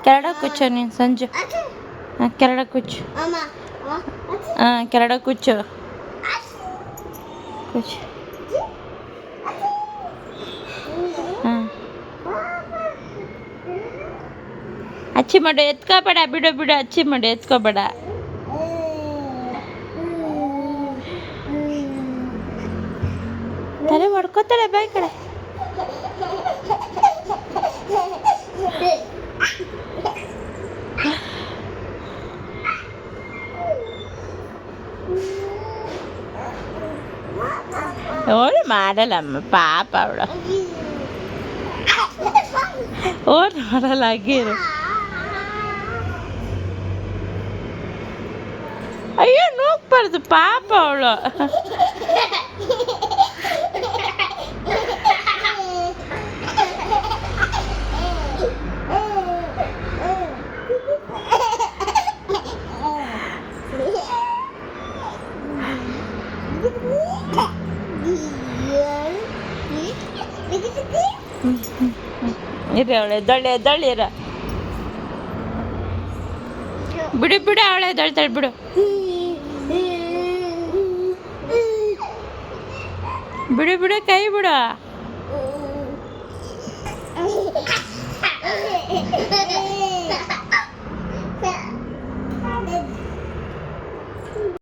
ಕೆರಡ ಕುಚ್ಚು ನೀನು ಸಂಜು. ಹಾಂ ಕೆರಡ ಕುಚ್ಚು. ಹಾಂ ಕೆರಡ ಕುಚ್ಚು ಕುಚ್ಚು. ಹಾಂ ಅಚ್ಚಿ ಮಾಡು, ಎತ್ಕೋಬೇಡ, ಬಿಡು ಬಿಡು, ಅಚ್ಚಿ ಮಾಡು, ಎತ್ಕೋಬೇಡ. ತಲೆ ಹೊಡ್ಕೋತಾಳೆ ಬಾಯ್ ಕಡೆ. ಅವಳು ಮಾಡಲ್ಲಮ್ಮ, ಪಾಪ ಅವಳು. ಮಾಡಲ್ಲ ಆಗಿರು. ಅಯ್ಯೋ ನೂಕ್ಬಾರ್ದು, ಪಾಪ ಅವಳು. ಇರ ಅವಳೆ ಎದ್ದಳ್ಳಿರ. ಬಿಡು ಬಿಡು, ಅವಳೆ ಎದ್ದಳ್ತಾಳೆ ಬಿಡು. ಬಿಡು ಬಿಡು, ಕೈ ಬಿಡು.